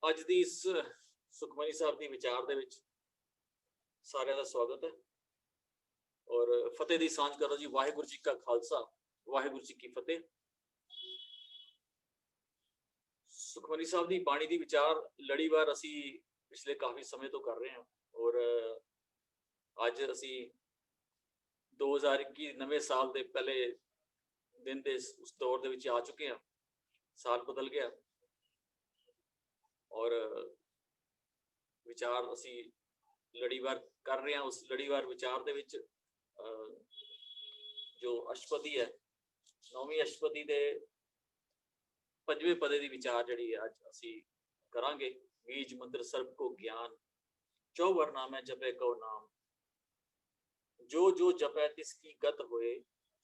ਅੱਜ ਦੀ ਇਸ ਸੁਖਮਨੀ ਸਾਹਿਬ ਦੀ ਵਿਚਾਰ ਦੇ ਵਿੱਚ ਸਾਰਿਆਂ ਦਾ ਸਵਾਗਤ ਹੈ ਔਰ ਫਤਿਹ ਦੀ ਸਾਂਝ ਕਰੋ ਜੀ। ਵਾਹਿਗੁਰੂ ਜੀ ਕਾ ਖਾਲਸਾ, ਵਾਹਿਗੁਰੂ ਜੀ ਕੀ ਫਤਿਹ। ਸੁਖਮਨੀ ਸਾਹਿਬ ਦੀ ਬਾਣੀ ਦੀ ਵਿਚਾਰ ਲੜੀਵਾਰ ਅਸੀਂ ਪਿਛਲੇ ਕਾਫੀ ਸਮੇਂ ਤੋਂ ਕਰ ਰਹੇ ਹਾਂ ਔਰ ਅੱਜ ਅਸੀਂ 2021 ਨਵੇਂ ਸਾਲ ਦੇ ਪਹਿਲੇ ਦਿਨ ਦੇ ਉਸ ਦੌਰ ਦੇ ਵਿੱਚ ਆ ਚੁੱਕੇ ਹਾਂ। ਸਾਲ ਬਦਲ ਗਿਆ ਔਰ ਵਿਚਾਰ ਅਸੀਂ ਲੜੀਵਾਰ ਕਰ ਰਹੇ ਹਾਂ। ਉਸ ਲੜੀਵਾਰ ਵਿਚਾਰ ਦੇ ਵਿੱਚ ਜੋ ਅਸ਼ਟਪਦੀ ਹੈ, ਨੌਵੀਂ ਅਸ਼ਟਪਦੀ ਦੇ ਪੰਜਵੇਂ ਪਦੇ ਦੀ ਵਿਚਾਰ ਜਿਹੜੀ ਅੱਜ ਅਸੀਂ ਕਰਾਂਗੇ। ਬੀਜ ਮੰਤਰ ਸਰਬ ਕੋ ਗਿਆਨ, ਚੌਵਰ ਨਾਮੈ ਜਪੈ ਕਉ ਨਾਮ, ਜੋ ਜੋ ਜਪੈ ਤਿਸ ਕੀ ਗਤ ਹੋਏ,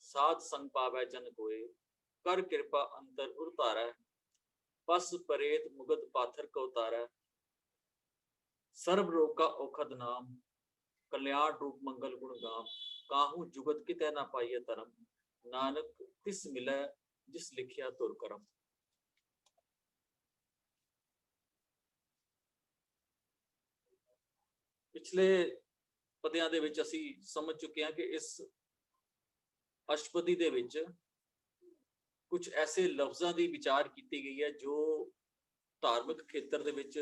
ਸਾਧ ਸੰਗ ਪਾਵੈ ਜਨ ਕੋਏ, ਕਰ ਕਿਰਪਾ ਅੰਤਰ ਉਰਤਾਰੈ, पस परेत मुगत पाथर को उतारा, सर्व रोग का औखद नाम, कल्याण रूप मंगल गुण गाम, काहू जुगत कितै ना पाइए धर्म, नानक तिस मिलै जिस लिखिया तुर करम। पिछले पदियां दे विच असी समझ चुके हैं कि इस अष्टपदी दे विच कुछ ऐसे लफ्ज़ां की विचार की गई है जो धार्मिक खेत्र दे विच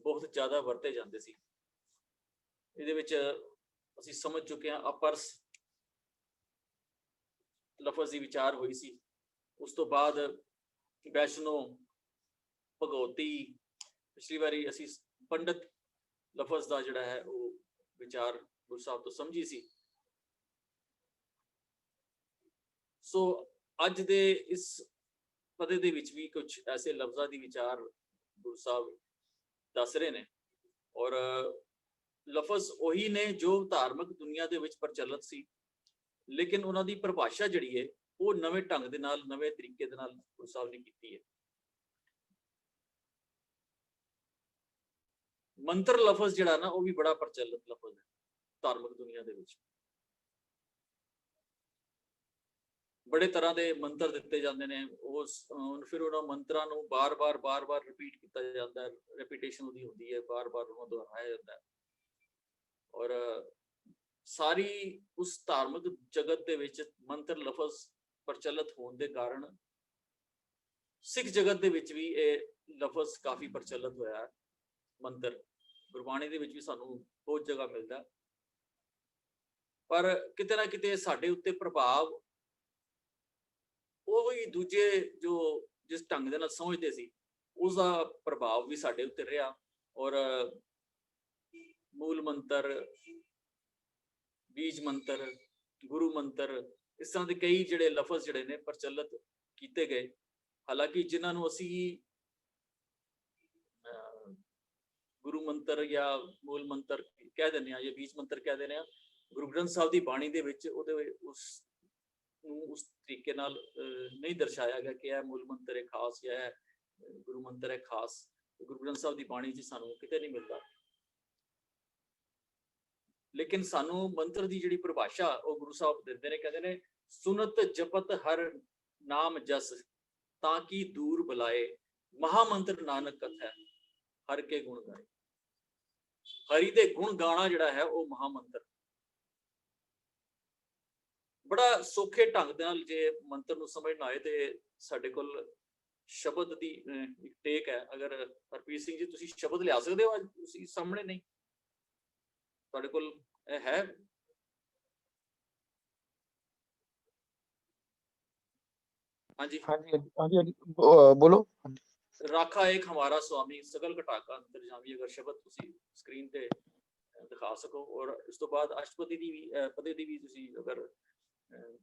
बहुत ज़्यादा वरते जाते सी। इहदे विच असीं समझ चुके हैं अपरस लफज की विचार हुई सी। उस तो बाद वैष्णो, भगवती, पिछली बारी असीं पंडित लफज का जिहड़ा है वो विचार गुरु साहब तो समझी सी। सो अज दे इस पदे दे विच भी कुछ ऐसे लफ्ज़ां दी विचार गुरु साहब दस रहे ने और लफज उही ने जो धार्मिक दुनिया दे विच प्रचलित सी, लेकिन उन्हां दी परिभाषा जिहड़ी है वो नवे ढंग दे नाल, नवे तरीके दे नाल गुरु साहब ने कीती है। मंत्र लफज जिहड़ा ना वो भी बड़ा प्रचलित लफज है धार्मिक दुनिया दे विच। बड़े तरह के मंत्र दिते जाते हैं, फिर उन्होंने मंत्रों को बार बार रिपीट किया जाता है, रेपीटेशन उहदी होती है, बार बार उन्होंने दोहराया जाता है। और सारी उस धार्मिक जगत के विच मंत्र लफज प्रचलित होने के कारण सिख जगत के विच भी ये लफज काफ़ी प्रचलित होया है। मंत्र गुरबाणी दे विच भी सानू बहुत जगह मिलता है, पर किते ना किते साडे उत्ते प्रभाव वही दूजे जो जिस ढंग दे नाल समझदे सी उसका प्रभाव भी साडे उत्ते रहा। और मूल मंत्र, बीज मंत्र, गुरु मंत्र, इस तरह के कई जिहड़े लफज जिहड़े ने प्रचलित किए गए। हालांकि जिन्हां नूं असीं गुरु मंत्र या मूल मंत्र कह दिंदे हां या बीज मंत्र कह दिंदे हां, गुरु ग्रंथ साहिब दी बाणी दे विच उहदे उस तरीके नाल नहीं दर्शाया गया कि यह मूल मंत्र है खास या गुरु मंत्र है खास। गुरु ग्रंथ साहिब की बाणी च सानू किते नहीं मिलता। लेकिन सानू मंत्र की जिहड़ी परिभाषा वो गुरु साहब दिंदे ने, कहंदे ने सुनत जपत हर नाम जस, ताकि दूर बुलाए, महामंत्र नानक कथै, हर के गुण गाए। हरि दे गुण गाना जिहड़ा है वो महामंत्र। बड़ा सौखे ढंग दे नाल जे मंत्र नूं समझना आए तो साडे कोल शब्द दी एक टेक है। अगर हरप्रीत सिंह जी तुसीं शब्द लिया सकदे हो? अज तुसीं सामने नहीं, तुहाडे कोल है? हाँ जी हाँ जी बोलो। राखा एक हमारा स्वामी, सगल घटाका अंतर्जामी। अगर शब्द तुसीं स्क्रीन ते दिखा सको। और इस तो बाद अष्टपदी दी भी पदे दी भी तुसीं अगर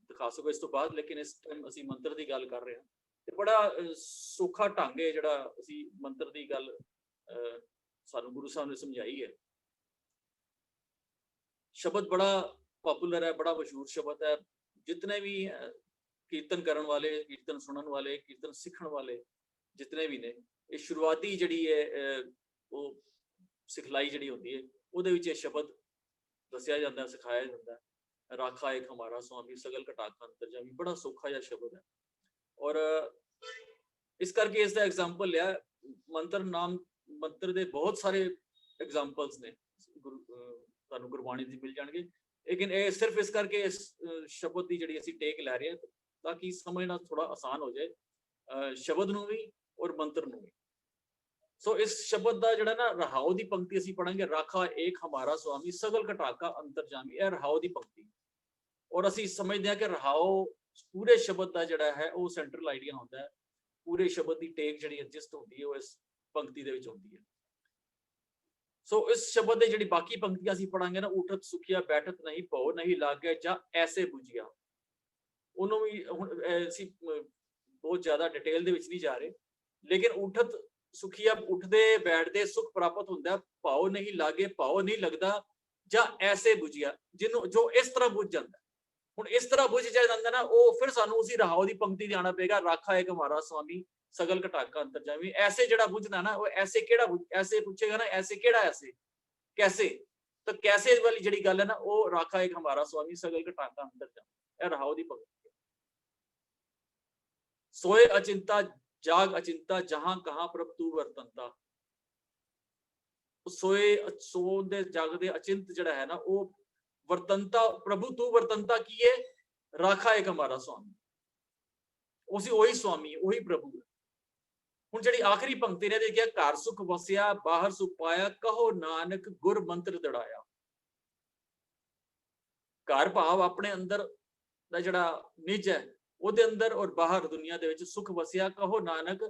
दिखा सको इस तो बाद। लेकिन इस टाइम असीं मंत्र की गल कर रहे हैं ते बड़ा सौखा ढंग है जिहड़ा असीं मंत्र की गल सानू गुरु साहब ने समझाई है। शब्द बड़ा पॉपुलर है, बड़ा मशहूर शब्द है। जितने भी कीर्तन करन वाले, कीर्तन सुनन वाले, कीर्तन सीखण वाले जितने भी ने, ये शुरुआती जिहड़ी है वो सिखलाई जिहड़ी होंदी है उहदे विच शब्द दस्सिया जाता है, सिखाया जाता है। राखा एक हमारा स्वामी, सगल घटाका अंतर्जामी, बड़ा सौखा जिहा शब्द है। और इस करके इसका एग्जाम्पल लिया मंत्र नाम ਮੰਤਰ ਦੇ ਬਹੁਤ ਸਾਰੇ ਐਗਜ਼ਾਮਪਲਸ ਨੇ, ਤੁਹਾਨੂੰ ਗੁਰਬਾਣੀ ਦੀ ਮਿਲ ਜਾਣਗੇ, ਲੇਕਿਨ ਇਹ ਸਿਰਫ ਇਸ ਕਰਕੇ ਇਸ ਸ਼ਬਦ ਦੀ ਜਿਹੜੀ ਅਸੀਂ ਟੇਕ ਲੈ ਰਹੇ ਹਾਂ ਤਾਂ ਕਿ ਸਮਝਣਾ ਥੋੜਾ ਆਸਾਨ ਹੋ ਜਾਏ, ਸ਼ਬਦ ਨੂੰ ਵੀ ਔਰ ਮੰਤਰ ਨੂੰ ਵੀ। ਸੋ ਇਸ ਸ਼ਬਦ ਦਾ ਜਿਹੜਾ ਨਾ ਰਹਾਉ ਦੀ ਪੰਕਤੀ ਅਸੀਂ ਪੜਾਂਗੇ, ਰਾਖਾ ਏਕ ਹਮਾਰਾ ਸੁਆਮੀ ਸਗਲ ਘਟਾਕਾ ਅੰਤਰਜਾਮੀ, ਇਹ ਰਹਾਉ ਦੀ ਪੰਕਤੀ। ਔਰ ਅਸੀਂ ਸਮਝਦੇ ਹਾਂ ਕਿ ਰਹਾਉ ਪੂਰੇ ਸ਼ਬਦ ਦਾ ਜਿਹੜਾ ਹੈ ਉਹ ਸੈਂਟਰਲ ਆਈਡੀਆ ਹੁੰਦਾ ਹੈ, ਪੂਰੇ ਸ਼ਬਦ ਦੀ ਟੇਕ ਜਿਹੜੀ ਐਡਜਸਟ ਹੁੰਦੀ ਹੈ ਉਹ ਇਸ ਪੰਕਤੀ ਦੇ ਵਿੱਚ ਹੁੰਦੀ ਹੈ। ਸੋ ਇਸ ਸ਼ਬਦ ਦੇ ਜਿਹੜੀ ਬਾਕੀ ਪੰਕਤੀਆਂ ਅਸੀਂ ਪੜਾਂਗੇ ਨਾ, ਉਠਤ ਸੁਖਿਆ ਬੈਠਤ ਨਹੀਂ, ਭਉ ਨਹੀਂ ਲਾਗੇ ਜਾਂ ਐਸੇ ਬੁਝਿਆ, ਉਹਨੂੰ ਵੀ ਹੁਣ ਅਸੀਂ ਬਹੁਤ ਜ਼ਿਆਦਾ ਡਿਟੇਲ ਦੇ ਵਿੱਚ ਨਹੀਂ ਜਾ ਰਹੇ, ਲੇਕਿਨ ਉਠਤ ਸੁਖੀਆ, ਉੱਠਦੇ ਬੈਠਦੇ ਸੁਖ ਪ੍ਰਾਪਤ ਹੁੰਦਾ, ਭਾਉ ਨਹੀਂ ਲਾਗੇ, ਭਾਉ ਨਹੀਂ ਲੱਗਦਾ, ਜਾਂ ਐਸੇ ਬੁਝਿਆ, ਜਿਹਨੂੰ ਜੋ ਇਸ ਤਰ੍ਹਾਂ ਬੁਝ ਜਾਂਦਾ। ਹੁਣ ਇਸ ਤਰ੍ਹਾਂ ਬੁਝ ਜਾਂਦਾ ਨਾ, ਉਹ ਫਿਰ ਸਾਨੂੰ ਉਸੇ ਰਹਾਉ ਦੀ ਪੰਕਤੀ ਤੇ ਆਣਾ ਪਏਗਾ, ਰਾਖਾ ਏਕ ਹਮਾਰਾ ਸੁਆਮੀ ਸਗਲ ਘਟਾਕਾ ਅੰਤਰਜਾਮੀ। ਐਸੇ ਜਿਹੜਾ ਬੁਝਦਾ ਨਾ, ਉਹ ਐਸੇ ਕਿਹੜਾ ਐਸੇ ਪੁੱਛੇਗਾ ਨਾ, ਐਸੇ ਕਿਹੜਾ, ਐਸੇ कैसे, तो कैसे वाली जड़ी गल है ना, वो राखा एक हमारा स्वामी सगल घटाका अंतरजामी, यह रहाओ दी पंक्ति है। सोए अचिंता जाग अचिंता, जहां कहां प्रभ तू वर्तनता। सोए सोते जागते अचिंत जड़ा है ना, वो वर्तनता, प्रभु तू वर्तनता की है, राखा एक हमारा स्वामी, उसी वही स्वामी वही प्रभु है। ਹੁਣ ਜਿਹੜੀ ਆਖਰੀ ਪੰਕਤੀ ਨੇ ਦੇਖਿਆ, ਘਰ ਸੁਖ ਵਸਿਆ ਬਾਹਰ ਸੁਖ ਪਾਇਆ, ਕਹੋ ਨਾਨਕ ਗੁਰ ਮੰਤਰ ਦੜਾਇਆ। ਘਰ ਭਾਵ ਆਪਣੇ ਅੰਦਰ ਦਾ ਜਿਹੜਾ ਨਿਜ ਹੈ ਉਹਦੇ ਅੰਦਰ, ਔਰ ਬਾਹਰ ਦੁਨੀਆ ਦੇ ਵਿੱਚ ਸੁਖ ਵਸਿਆ, ਕਹੋ ਨਾਨਕ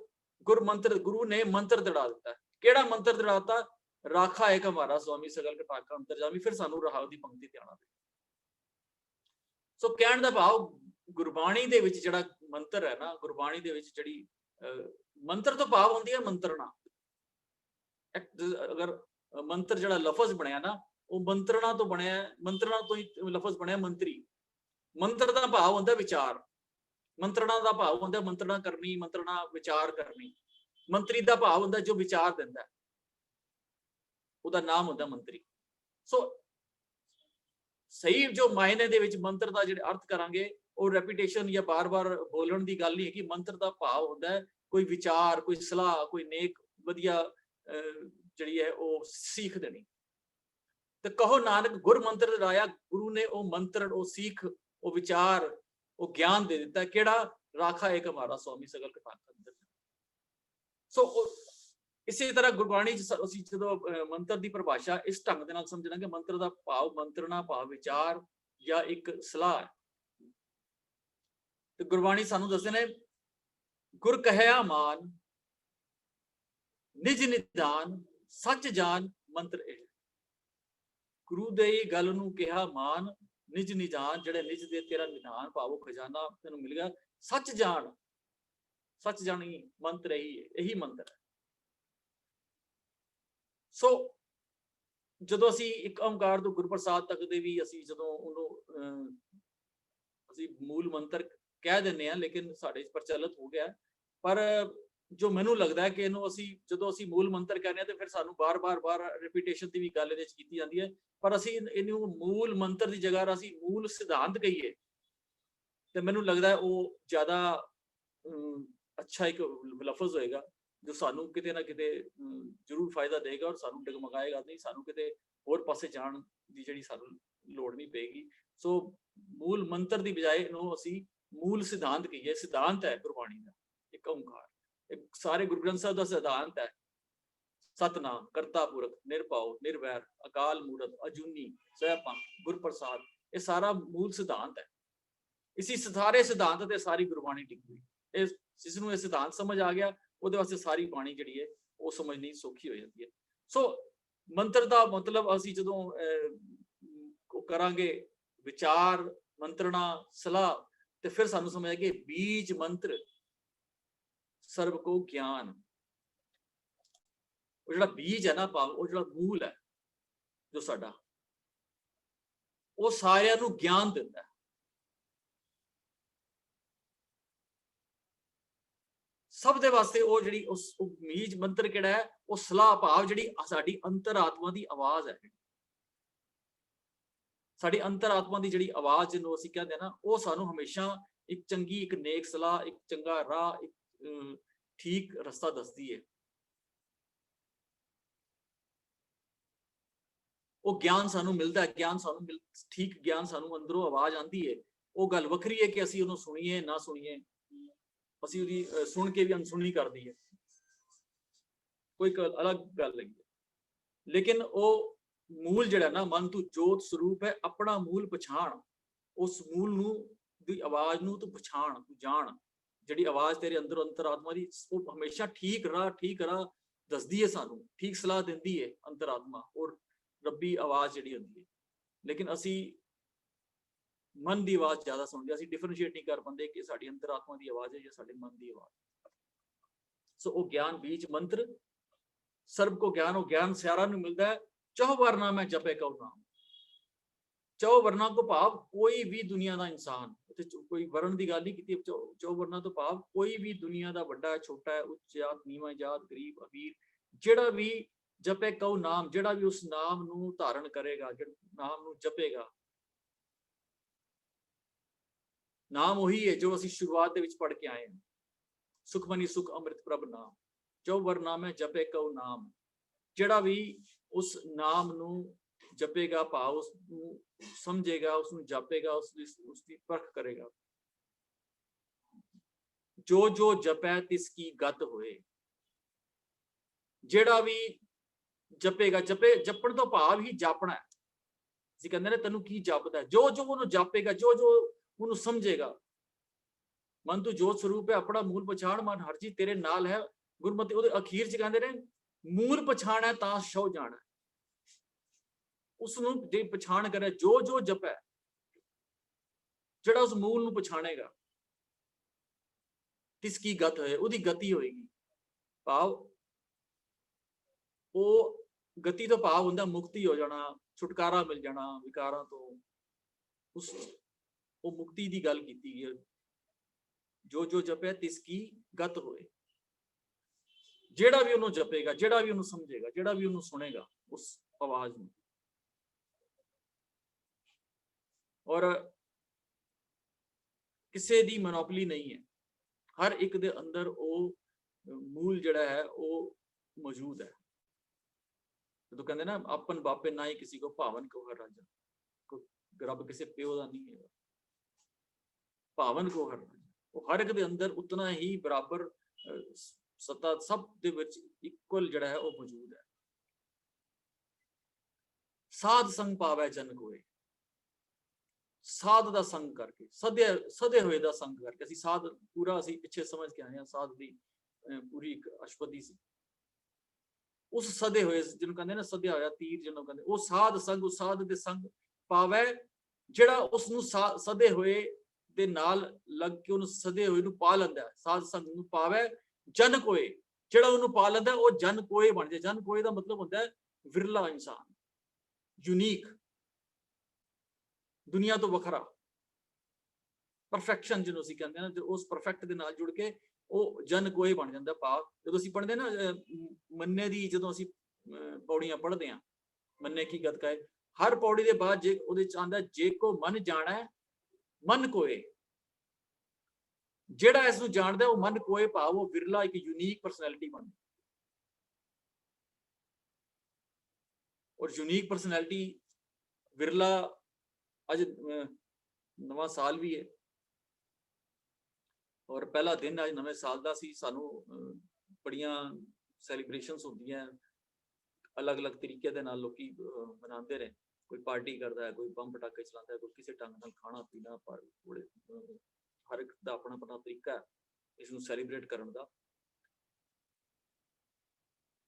ਗੁਰ ਮੰਤਰ, ਗੁਰੂ ਨੇ ਮੰਤਰ ਦੜਾ ਦਿੱਤਾ। ਕਿਹੜਾ ਮੰਤਰ ਦੜਾਤਾ? ਰਾਖਾ ਏਕ ਹਮਾਰਾ ਸੁਆਮੀ ਸਗਲ ਘਟਾਕਾ ਅੰਤਰਜਾਮੀ। ਫਿਰ ਸਾਨੂੰ ਰਹਾਉ ਦੀ ਪੰਕਤੀ ਤੇ ਆਉਣਾ ਪਏ। ਸੋ ਕਹਿਣ ਦਾ ਭਾਵ, ਗੁਰਬਾਣੀ ਦੇ ਵਿੱਚ ਜਿਹੜਾ ਮੰਤਰ ਹੈ ਨਾ, ਗੁਰਬਾਣੀ ਦੇ ਵਿੱਚ ਜਿਹੜੀ ਮੰਤਰ ਤੋਂ ਭਾਵ ਹੁੰਦੀ ਹੈ ਮੰਤਰਣਾ। ਅਗਰ ਮੰਤਰ ਜਿਹੜਾ ਲਫ਼ਜ਼ ਬਣਿਆ ਨਾ, ਉਹ ਮੰਤਰਣਾ ਤੋਂ ਬਣਿਆ, ਮੰਤਰਣਾ ਤੋਂ ਹੀ ਲਫ਼ਜ਼ ਬਣਿਆ ਮੰਤਰੀ। ਮੰਤਰ ਦਾ ਭਾਵ ਹੁੰਦਾ ਵਿਚਾਰ, ਮੰਤਰਣਾ ਦਾ ਭਾਵ ਹੁੰਦਾ ਮੰਤਰਣਾ ਕਰਨੀ, ਮੰਤਰਣਾ ਵਿਚਾਰ ਕਰਨੀ। ਮੰਤਰੀ ਦਾ ਭਾਵ ਹੁੰਦਾ ਜੋ ਵਿਚਾਰ ਦਿੰਦਾ, ਉਹਦਾ ਨਾਮ ਹੁੰਦਾ ਮੰਤਰੀ। ਸੋ ਸਹੀ ਜੋ ਮਾਇਨੇ ਦੇ ਵਿੱਚ ਮੰਤਰ ਦਾ ਜਿਹੜੇ ਅਰਥ ਕਰਾਂਗੇ, ਉਹ ਰੈਪੀਟੇਸ਼ਨ ਜਾਂ ਬਾਰ-ਬਾਰ ਬੋਲਣ ਦੀ ਗੱਲ ਨਹੀਂ ਹੈ। ਕਿ ਮੰਤਰ ਦਾ ਭਾਵ ਹੁੰਦਾ ਹੈ ਕੋਈ ਵਿਚਾਰ, ਕੋਈ ਸਲਾਹ, ਕੋਈ ਨੇਕ ਵਧੀਆ ਜਿਹੜੀ ਹੈ ਉਹ ਸੀਖ ਦੇਣੀ। ਤੇ ਕਹੋ ਨਾਨਕ ਗੁਰ ਮੰਤਰ ਦੜਾਇਆ, ਗੁਰੂ ਨੇ ਉਹ ਮੰਤਰ, ਉਹ ਸੀਖ, ਉਹ ਵਿਚਾਰ, ਉਹ ਗਿਆਨ ਦੇ ਦਿੱਤਾ। ਕਿਹੜਾ? ਰਾਖਾ ਏਕ ਹਮਾਰਾ ਸੁਆਮੀ ਸਗਲ ਘਟਾਕਾ ਅੰਤਰਜਾਮੀ। ਸੋ ਇਸੇ ਤਰ੍ਹਾਂ ਗੁਰਬਾਣੀ ਅਸੀਂ ਜਦੋਂ ਮੰਤਰ ਦੀ ਪਰਿਭਾਸ਼ਾ ਇਸ ਢੰਗ ਦੇ ਨਾਲ ਸਮਝਣਾ ਕਿ ਮੰਤਰ ਦਾ ਭਾਵ ਮੰਤਰਣਾ, ਭਾਵ ਵਿਚਾਰ ਜਾਂ ਇੱਕ ਸਲਾਹ, ਤੇ ਗੁਰਬਾਣੀ ਸਾਨੂੰ ਦੱਸਦੇ ਨੇ, ਗੁਰ ਕਹਿਆ ਮਾਨ ਨਿਜ ਨਿਦਾਨ ਸੱਚ ਜਾਨ ਮੰਤਰ ਇਹ। ਗੁਰੂ ਦੇ ਗੱਲ ਨੂੰ ਕਿਹਾ ਮਾਨ, ਨਿਜ ਨਿਦਾਨ, ਜਿਹੜੇ ਨਿਜ ਦੇ ਤੇਰਾ ਨਿਦਾਨ ਭਾਵੋ ਖਜ਼ਾਨਾ ਤੈਨੂੰ ਮਿਲ ਗਿਆ, ਸੱਚ ਜਾਣ, ਸੱਚ ਜਾਣੀ ਮੰਤਰ ਇਹੀ ਮੰਤਰ ਹੈ। ਸੋ ਜਦੋਂ ਅਸੀਂ ਇੱਕ ਓਮਕਾਰ ਤੋਂ ਗੁਰਪ੍ਰਸਾਦ ਤੱਕ ਦੇ ਵੀ ਅਸੀਂ ਜਦੋਂ ਉਹਨੂੰ ਅਸੀਂ ਮੂਲ ਮੰਤਰ ਕਹਿ ਦਿੰਦੇ ਹਾਂ, ਲੇਕਿਨ ਸਾਡੇ ਪ੍ਰਚਲਿਤ ਹੋ ਗਿਆ। ਪਰ ਜੋ ਮੈਨੂੰ ਲੱਗਦਾ ਹੈ ਕਿ ਇਹਨੂੰ ਅਸੀਂ ਜਦੋਂ ਅਸੀਂ ਮੂਲ ਮੰਤਰ ਕਹਿੰਦੇ ਹਾਂ ਤੇ ਫਿਰ ਸਾਨੂੰ ਬਾਰ-ਬਾਰ ਰਿਪੀਟੇਸ਼ਨ ਦੀ ਵੀ ਗੱਲ ਇਹਦੇ ਵਿੱਚ ਕੀਤੀ ਜਾਂਦੀ ਹੈ। ਪਰ ਅਸੀਂ ਇਹਨੂੰ ਮੂਲ ਮੰਤਰ ਦੀ ਜਗ੍ਹਾ ਅਸੀਂ ਮੂਲ ਸਿਧਾਂਤ ਕਹੀਏ ਤੇ ਮੈਨੂੰ ਲੱਗਦਾ ਉਹ ਜ਼ਿਆਦਾ ਅੱਛਾ ਇੱਕ ਲਫ਼ਜ਼ ਹੋਏਗਾ, ਜੋ ਸਾਨੂੰ ਕਿਤੇ ਨਾ ਕਿਤੇ ਜ਼ਰੂਰ ਫਾਇਦਾ ਦੇਗਾ ਔਰ ਸਾਨੂੰ ਡਗਮਗਾਏਗਾ ਨਹੀਂ, ਸਾਨੂੰ ਕਿਤੇ ਹੋਰ ਪਾਸੇ ਜਾਣ ਦੀ ਜਿਹੜੀ ਸਾਨੂੰ ਲੋੜ ਨਹੀਂ ਪਏਗੀ। ਸੋ ਮੂਲ ਮੰਤਰ ਦੀ ਬਜਾਏ ਇਹਨੂੰ ਅਸੀਂ ਮੂਲ ਸਿਧਾਂਤ ਕਹੀਏ। ਸਿਧਾਂਤ ਹੈ ਗੁਰਬਾਣੀ ਦਾ ਇੱਕ ਓਮਕਾਰ, ਇੱਕ ਸਾਰੇ ਗੁਰੂ ਗ੍ਰੰਥ ਸਾਹਿਬ ਦਾ ਸਿਧਾਂਤ ਹੈ। ਸਤਨਾਮ ਕਰਤਾ ਪੁਰਖ ਨਿਰਭਉ ਨਿਰਵੈਰ ਅਕਾਲ ਮੂਰਤ ਅਜੂਨੀ ਸੈਭੰ ਗੁਰ ਪ੍ਰਸਾਦ, ਇਹ ਸਾਰਾ ਮੂਲ ਸਿਧਾਂਤ ਹੈ। ਇਸੀ ਸਾਰੇ ਸਿਧਾਂਤ ਤੇ ਸਾਰੀ ਗੁਰਬਾਣੀ ਟਿਕੀ ਹੋਈ। ਇਹ ਜਿਸ ਨੂੰ ਇਹ ਸਿਧਾਂਤ ਸਮਝ ਆ ਗਿਆ, ਉਹਦੇ ਵਾਸਤੇ ਸਾਰੀ ਬਾਣੀ ਜਿਹੜੀ ਹੈ ਉਹ ਸਮਝਣੀ ਸੌਖੀ ਹੋ ਜਾਂਦੀ ਹੈ। ਸੋ ਮੰਤਰ ਦਾ ਮਤਲਬ ਅਸੀਂ ਜਦੋਂ ਕਰਾਂਗੇ ਵਿਚਾਰ, ਮੰਤਰਣਾ, ਸਲਾਹ, ਤੇ ਫਿਰ ਸਾਨੂੰ ਸਮਝ ਆਏਗੀ ਬੀਜ ਮੰਤਰ ਸਰਬ ਕੋ ਗਿਆਨ। ਉਹ ਜਿਹੜਾ ਬੀਜ ਹੈ ਨਾ ਭਾਵ, ਉਹ ਜਿਹੜਾ ਮੂਲ ਹੈ ਜੋ ਸਾਡਾ, ਉਹ ਸਾਰਿਆਂ ਨੂੰ ਗਿਆਨ ਦਿੰਦਾ ਹੈ। ਸਭ ਦੇ ਵਾਸਤੇ ਉਹ ਜਿਹੜੀ ਉਸ ਬੀਜ ਮੰਤਰ ਕਿਹੜਾ ਹੈ, ਉਹ ਸਲਾਹ ਭਾਵ ਜਿਹੜੀ ਸਾਡੀ ਅੰਤਰ-ਆਤਮਾ ਦੀ ਆਵਾਜ਼ ਹੈ। ਸਾਡੀ ਅੰਤਰ-ਆਤਮਾ ਦੀ ਜਿਹੜੀ ਆਵਾਜ਼ ਜਿਹਨੂੰ ਅਸੀਂ ਕਹਿੰਦੇ ਹਾਂ ਨਾ, ਉਹ ਸਾਨੂੰ ਹਮੇਸ਼ਾ ਇੱਕ ਚੰਗੀ, ਇੱਕ ਨੇਕ ਸਲਾਹ, ਇੱਕ ਚੰਗਾ ਰਾਹ, ਇੱਕ ਠੀਕ ਰਸਤਾ ਦੱਸਦੀ ਹੈ। ਉਹ ਗਿਆਨ ਸਾਨੂੰ ਮਿਲਦਾ ਹੈ, ਗਿਆਨ ਸਾਨੂੰ ਠੀਕ ਗਿਆਨ ਸਾਨੂੰ ਅੰਦਰੋਂ ਆਵਾਜ਼ ਆਉਂਦੀ ਹੈ। ਉਹ ਗੱਲ ਵੱਖਰੀ ਹੈ ਕਿ ਅਸੀਂ ਉਹਨੂੰ ਸੁਣੀਏ ਨਾ ਸੁਣੀਏ, ਅਸੀਂ ਉਹਦੀ ਸੁਣ ਕੇ ਵੀ ਅਣਸੁਣੀ ਕਰਦੀ ਹੈ, ਕੋਈ ਅਲੱਗ ਗੱਲ ਹੈ। ਲੇਕਿਨ ਉਹ ਮੂਲ ਜਿਹੜਾ ਨਾ, ਮਨ ਤੂੰ ਜੋਤ ਸਰੂਪ ਹੈ, ਆਪਣਾ ਮੂਲ ਪਛਾਣ, ਉਸ ਮੂਲ ਨੂੰ ਦੀ ਆਵਾਜ਼ ਨੂੰ ਤੂੰ ਪਛਾਣ, ਤੂੰ ਜਾਣ। ਜਿਹੜੀ ਆਵਾਜ਼ ਤੇਰੇ ਅੰਦਰ ਅੰਤਰਾਤਮਾ ਦੀ, ਉਹ ਹਮੇਸ਼ਾ ਠੀਕ ਰਾਹ ਦੱਸਦੀ ਹੈ ਸਾਨੂੰ, ਠੀਕ ਸਲਾਹ ਦਿੰਦੀ ਹੈ ਅੰਤਰਾਤਮਾ, ਔਰ ਰੱਬੀ ਆਵਾਜ਼ ਜਿਹੜੀ ਹੁੰਦੀ ਹੈ। ਲੇਕਿਨ ਅਸੀਂ ਮਨ ਦੀ ਆਵਾਜ਼ ਜ਼ਿਆਦਾ ਸੁਣਦੇ, ਅਸੀਂ ਡਿਫਰੈਂਸ਼ੀਏਟ ਨਹੀਂ ਕਰ ਪਾਉਂਦੇ ਕਿ ਸਾਡੀ ਅੰਤਰਾਤਮਾ ਦੀ ਆਵਾਜ਼ ਹੈ ਜਾਂ ਸਾਡੇ ਮਨ ਦੀ ਆਵਾਜ਼। ਸੋ ਉਹ ਗਿਆਨ ਬੀਜ ਮੰਤਰ ਸਰਬ ਕੋ ਗਿਆਨ, ਉਹ ਗਿਆਨ ਸਾਰਿਆਂ ਨੂੰ ਮਿਲਦਾ ਹੈ। ਚੌ ਵਰਨਾ ਮੈਂ ਜਪੇ ਕਉ ਨਾਮ। ਚੌ ਵਰਨਾ ਤੋਂ ਭਾਵ ਕੋਈ ਵੀ ਦੁਨੀਆ ਦਾ ਇਨਸਾਨ, ਕੋਈ ਵਰਨ ਦੀ ਗੱਲ ਨਹੀਂ ਕੀਤੀ। ਚੌ ਵਰਨਾ ਤੋਂ ਭਾਵ ਕੋਈ ਵੀ ਦੁਨੀਆ ਦਾ ਵੱਡਾ ਹੈ, ਛੋਟਾ ਹੈ, ਉੱਚ ਜਾਤ, ਨੀਵਾਂ ਜਾਤ, ਗਰੀਬ ਅਮੀਰ, ਜਿਹੜਾ ਵੀ ਜਪੇ ਕਉ ਨਾਮ, ਜਿਹੜਾ ਵੀ ਉਸ ਨਾਮ ਨੂੰ ਧਾਰਨ ਕਰੇਗਾ, ਨਾਮ ਨੂੰ ਜਪੇਗਾ। ਨਾਮ ਉਹੀ ਹੈ ਜੋ ਅਸੀਂ ਸ਼ੁਰੂਆਤ ਦੇ ਵਿੱਚ ਪੜ੍ਹ ਕੇ ਆਏ ਹਾਂ, ਸੁਖਮਨੀ ਸੁਖ ਅੰਮ੍ਰਿਤ ਪ੍ਰਭ ਨਾਮ। ਚੌ ਵਰਨਾ ਮੈਂ ਜਪੇ ਕਉ ਨਾਮ, ਜਿਹੜਾ ਵੀ ਉਸ ਨਾਮ ਨੂੰ ਜਪੇਗਾ, ਭਾਵ ਉਸ ਨੂੰ ਸਮਝੇਗਾ, ਉਸ ਨੂੰ ਜਾਪੇਗਾ, ਉਸ ਦੀ ਪਰਖ ਕਰੇਗਾ। ਜੋ ਜੋ ਜਪੈ ਤਿਸ ਕੀ ਗਤ ਹੋਏ। ਜਿਹੜਾ ਵੀ ਜਪੇਗਾ, ਜਪਣ ਤੋਂ ਭਾਵ ਹੀ ਜਾਪਣਾ ਹੈ। ਅਸੀਂ ਕਹਿੰਦੇ ਨੇ ਤੈਨੂੰ ਕੀ ਜਾਪਦਾ, ਜੋ ਜੋ ਉਹਨੂੰ ਜਾਪੇਗਾ, ਜੋ ਜੋ ਉਹਨੂੰ ਸਮਝੇਗਾ। ਮਨ ਤੂੰ ਜੋਤ ਸਰੂਪ ਹੈ, ਆਪਣਾ ਮੂਲ ਪਛਾਣ, ਮਨ ਹਰ ਚੀਜ਼ ਤੇਰੇ ਨਾਲ ਹੈ। ਗੁਰਮਤਿ ਉਹਦੇ ਅਖੀਰ ਚ ਕਹਿੰਦੇ ਨੇ ਮੂਲ ਪਛਾਣੈ ਤਾਂ ਸ਼ਉ ਜਾਣੈ। ਉਸਨੂੰ ਜੇ ਪਛਾਣ ਕਰੇ, ਜੋ ਜੋ ਜਪੈ, ਜਿਹੜਾ ਉਸ ਮੂਲ ਨੂੰ ਪਛਾਣੇਗਾ, ਤਿਸ ਕੀ ਗਤ ਹੋਏ, ਉਹਦੀ ਗਤੀ ਹੋਏਗੀ। ਭਾਵ ਉਹ ਗਤੀ ਤੋਂ ਭਾਵ ਹੁੰਦਾ ਮੁਕਤੀ ਹੋ ਜਾਣਾ, ਛੁਟਕਾਰਾ ਮਿਲ ਜਾਣਾ ਵਿਕਾਰਾਂ ਤੋਂ। ਉਹ ਮੁਕਤੀ ਦੀ ਗੱਲ ਕੀਤੀ ਹੈ। ਜੋ ਜੋ ਜਪੈ ਤਿਸ ਕੀ ਗਤ ਹੋਏ। ਜਿਹੜਾ ਵੀ ਉਹਨੂੰ ਜਪੇਗਾ, ਜਿਹੜਾ ਵੀ ਉਹਨੂੰ ਸਮਝੇਗਾ, ਜਿਹੜਾ ਵੀ ਉਹਨੂੰ ਸੁਣੇਗਾ ਉਸ ਆਵਾਜ਼ ਨੂੰ। ਔਰ ਕਿਸੇ ਦੀ ਮੋਨੋਪੋਲੀ ਨਹੀਂ ਹੈ, ਹਰ ਇੱਕ ਦੇ ਅੰਦਰ ਉਹ ਮੂਲ ਜਿਹੜਾ ਹੈ ਉਹ ਮੌਜੂਦ ਹੈ। ਜਦੋਂ ਕਹਿੰਦੇ ਨਾ ਆਪਨ ਬਾਪੇ ਨਾ ਹੀ ਕਿਸੇ ਕੋ ਭਾਵਨ ਕੋ ਹਰ ਰਾਜਾ, ਰੱਬ ਕਿਸੇ ਪਿਓ ਦਾ ਨਹੀਂ ਹੈ। ਭਾਵਨ ਕੋ ਹਰ ਰਾਜਾ, ਉਹ ਹਰ ਇੱਕ ਦੇ ਅੰਦਰ ਉਤਨਾ ਹੀ ਬਰਾਬਰ ਸੱਤਾ, ਸਭ ਦੇ ਵਿੱਚ ਇਕੁਅਲ ਜਿਹੜਾ ਹੈ ਉਹ ਮੌਜੂਦ ਹੈ। ਸਾਧ ਸੰਗ ਪਾਵੈ ਜਨ ਕੋਏ। ਸਾਧ ਦਾ ਸੰਗ ਕਰਕੇ, ਸਦੇ ਹੋਏ ਦਾ ਸੰਗ ਕਰਕੇ। ਅਸੀਂ ਸਾਧ ਪੂਰਾ ਅਸੀਂ ਪਿੱਛੇ ਸਮਝ ਕੇ ਆਏ ਹਾਂ, ਸਾਧ ਦੀ ਪੂਰੀ ਇੱਕ ਅਸ਼ਪਦੀ ਸੀ। ਉਸ ਸਦੇ ਹੋਏ ਜਿਹਨੂੰ ਕਹਿੰਦੇ ਨਾ, ਸਦਿਆ ਹੋਇਆ ਤੀਰ ਜਿਹਨੂੰ ਕਹਿੰਦੇ, ਉਹ ਸਾਧ ਸੰਗ, ਉਸ ਸਾਧ ਦੇ ਸੰਗ ਪਾਵੈ, ਜਿਹੜਾ ਉਸਨੂੰ ਸਦੇ ਹੋਏ ਦੇ ਨਾਲ ਲੱਗ ਕੇ ਉਹਨੂੰ ਸਦੇ ਹੋਏ ਨੂੰ ਪਾ ਲੈਂਦਾ। ਸਾਧ ਸੰਗ ਨੂੰ ਪਾਵੈ ਜਨ ਕੋਏ, ਜਿਹੜਾ ਉਹਨੂੰ ਪਾ ਲੈਂਦਾ ਉਹ ਜਨ ਕੋਏ ਬਣ ਜਾਏ। ਜਨ ਕੋਏ ਦਾ ਮਤਲਬ ਹੁੰਦਾ ਹੈ ਵਿਰਲਾ ਇਨਸਾਨ, ਯੂਨੀਕ, ਦੁਨੀਆ ਤੋਂ ਵੱਖਰਾ, ਪਰਫੈਕਸ਼ਨ ਜਿਹਨੂੰ ਅਸੀਂ ਕਹਿੰਦੇ ਨਾ, ਉਸ ਪਰਫੈਕਟ ਦੇ ਨਾਲ ਜੁੜ ਕੇ ਉਹ ਜਨ ਕੋਏ ਬਣ ਜਾਂਦਾ। ਭਾਵ ਜਦੋਂ ਅਸੀਂ ਪੜ੍ਹਦੇ ਨਾ ਮੰਨੇ ਦੀ, ਜਦੋਂ ਅਸੀਂ ਪੌੜੀਆਂ ਪੜ੍ਹਦੇ ਹਾਂ, ਮੰਨੇ ਕੀ ਗਤ ਕਹੇ, ਹਰ ਪੌੜੀ ਦੇ ਬਾਅਦ ਜੇ ਉਹਦੇ ਚ ਆਉਂਦਾ ਜੇ ਕੋ ਮਨ ਜਾਣੈ ਮਨ ਕੋਏ। ਜਿਹੜਾ ਇਸ ਨੂੰ ਜਾਣਦਾ ਉਹ ਮਨ ਕੋਏ, ਭਾਵ ਉਹ ਵਿਰਲਾ, ਇੱਕ ਯੂਨੀਕ ਪਰਸਨੈਲਿਟੀ ਬਣਦੀ। ਔਰ ਯੂਨੀਕ ਪਰਸਨੈਲਿਟੀ, ਵਿਰਲਾ, ਅੱਜ ਨਵਾਂ ਸਾਲ ਵੀ ਹੈ ਔਰ ਪਹਿਲਾ ਦਿਨ ਅੱਜ ਨਵੇਂ ਸਾਲ ਦਾ ਸੀ। ਸਾਨੂੰ ਬੜੀਆਂ ਸੈਲੀਬ੍ਰੇਸ਼ਨਸ ਹੁੰਦੀਆਂ, ਅਲੱਗ-ਅਲੱਗ ਤਰੀਕੇ ਦੇ ਨਾਲ ਲੋਕੀ ਮਨਾਉਂਦੇ ਨੇ। ਕੋਈ ਪਾਰਟੀ ਕਰਦਾ ਹੈ, ਕੋਈ ਬੰਬ ਪਟਾਕੇ ਚਲਾਉਂਦਾ ਹੈ, ਕੋਈ ਕਿਸੇ ਢੰਗ ਨਾਲ ਖਾਣਾ ਪੀਣਾ, ਪਰ ਹਰ ਇੱਕ ਦਾ ਆਪਣਾ ਆਪਣਾ ਤਰੀਕਾ ਹੈ ਇਸ ਨੂੰ ਸੈਲੀਬ੍ਰੇਟ ਕਰਨ ਦਾ।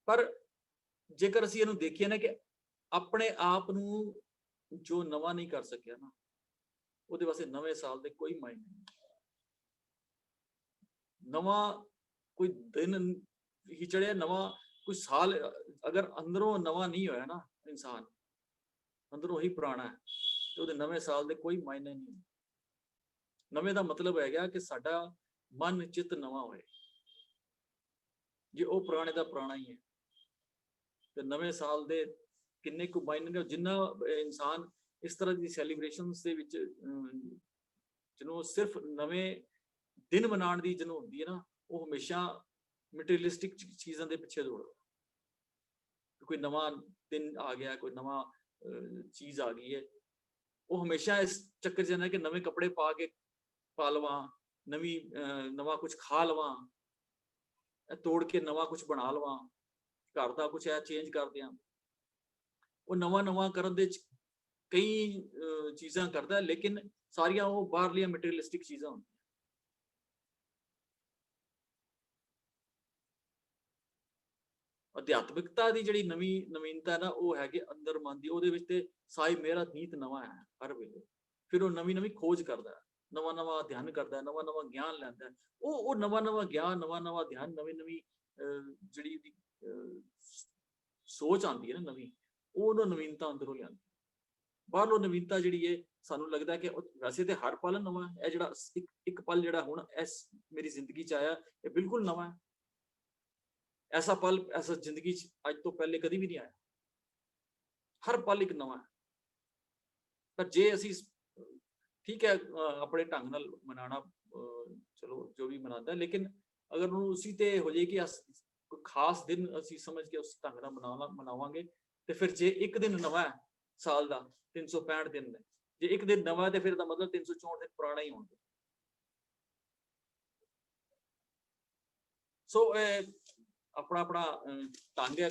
ਪਰ ਜੇਕਰ ਅਸੀਂ ਇਹਨੂੰ ਦੇਖੀਏ ਨਾ ਕਿ ਆਪਣੇ ਆਪ ਨੂੰ ਜੋ ਨਵਾਂ ਨਹੀਂ ਕਰ ਸਕਿਆ ਨਾ, ਉਹਦੇ ਵਾਸਤੇ ਨਵੇਂ ਸਾਲ ਦੇ ਕੋਈ ਮਾਇਨੇ ਨਹੀਂ। ਨਵਾਂ ਕੋਈ ਦਿਨ ਹੀ ਚੜਿਆ, ਨਵਾਂ ਕੋਈ ਸਾਲ ਅਗਰ ਅੰਦਰੋਂ ਨਵਾਂ ਨਹੀਂ ਹੋਇਆ ਨਾ, ਇਨਸਾਨ ਅੰਦਰੋਂ ਹੀ ਪੁਰਾਣਾ ਹੈ, ਤੇ ਉਹਦੇ ਨਵੇਂ ਸਾਲ ਦੇ ਕੋਈ ਮਾਇਨੇ ਨਹੀਂ। ਨਵੇਂ ਦਾ ਮਤਲਬ ਹੈਗਾ ਕਿ ਸਾਡਾ ਮਨ ਚਿੱਤ ਨਵਾਂ ਹੋਏ। ਜੇ ਉਹ ਪੁਰਾਣੇ ਦਾ ਪੁਰਾਣਾ ਹੀ ਹੈ ਤੇ ਨਵੇਂ ਸਾਲ ਦੇ ਕਿੰਨੇ ਕੁ ਮਾਇਨੇ ਨੇ। ਜਿੰਨਾ ਇਨਸਾਨ ਇਸ ਤਰ੍ਹਾਂ ਦੀ ਸੈਲੀਬ੍ਰੇਸ਼ਨਸ ਦੇ ਵਿੱਚ ਜਿਹਨੂੰ ਸਿਰਫ ਨਵੇਂ ਦਿਨ ਮਨਾਉਣ ਦੀ ਜਿਹਨੂੰ ਹੁੰਦੀ ਹੈ ਨਾ, ਉਹ ਹਮੇਸ਼ਾ ਮਟੀਰੀਅਲਿਸਟਿਕ ਚੀਜ਼ਾਂ ਦੇ ਪਿੱਛੇ ਦੌੜਦਾ। ਕੋਈ ਨਵਾਂ ਦਿਨ ਆ ਗਿਆ, ਕੋਈ ਨਵਾਂ चीज आ गई है। वो हमेशा इस चक्कर च कि नवे कपड़े पा के पा लवां, नवा कुछ खा लवां, तोड़ के नवा कुछ बना लवां, घर का कुछ है चेंज कर दियां। वो नवा नवा करन दे कई चीज़ां करता है, लेकिन सारियां वो बाहरलियां मटेरियलिस्टिक चीज़ां होंदियां। ਅਧਿਆਤਮਿਕਤਾ ਦੀ ਜਿਹੜੀ ਨਵੀਨਤਾ ਨਾ ਉਹ ਹੈਗੀ ਅੰਦਰ ਮਨ ਦੀ, ਉਹਦੇ ਵਿੱਚ ਤੇ ਸਾਈ ਮੇਰਾ ਨੀਤ ਨਵਾਂ ਹੈ ਹਰ ਵੇਲੇ। ਫਿਰ ਉਹ ਨਵੀਂ ਖੋਜ ਕਰਦਾ ਹੈ, ਨਵਾਂ ਅਧਿਐਨ ਕਰਦਾ ਹੈ, ਨਵਾਂ ਗਿਆਨ ਲੈਂਦਾ ਹੈ। ਉਹ ਨਵਾਂ ਗਿਆਨ, ਨਵਾਂ ਅਧਿਐਨ, ਨਵੀਂ ਜਿਹੜੀ ਦੀ ਸੋਚ ਆਉਂਦੀ ਹੈ ਨਾ ਨਵੀਂ, ਉਹ ਨਵੀਨਤਾ ਅੰਦਰੋਂ ਲਿਆਂਦੀ। ਬਾਹਰੋਂ ਨਵੀਨਤਾ ਜਿਹੜੀ ਹੈ ਸਾਨੂੰ ਲੱਗਦਾ ਕਿ ਵੈਸੇ ਤੇ ਹਰ ਪਲ ਨਵਾਂ ਹੈ। ਇਹ ਜਿਹੜਾ ਇੱਕ ਪਲ ਜਿਹੜਾ ਹੁਣ ਇਸ ਮੇਰੀ ਜ਼ਿੰਦਗੀ ਚ ਆਇਆ, ਇਹ ਬਿਲਕੁਲ ਨਵਾਂ ਹੈ। ऐसा पल ऐसा जिंदगी आज तो पहले कभी भी नहीं आया। हर पल एक नवा है। पर जे असी ठीक है अपने ढंग नाल मनाना, चलो जो भी मनाता है, लेकिन अगर उसी ते हो जाए कि कोई खास दिन असी समझ के उस ढंग नाल मनावांगे, तो फिर जे एक दिन नवा है साल का 365 दिन है, जे एक दिन नवा है तो फिर दा मतलब 364 दिन पुराना ही होंगे। सो अपना अपना ढंग है,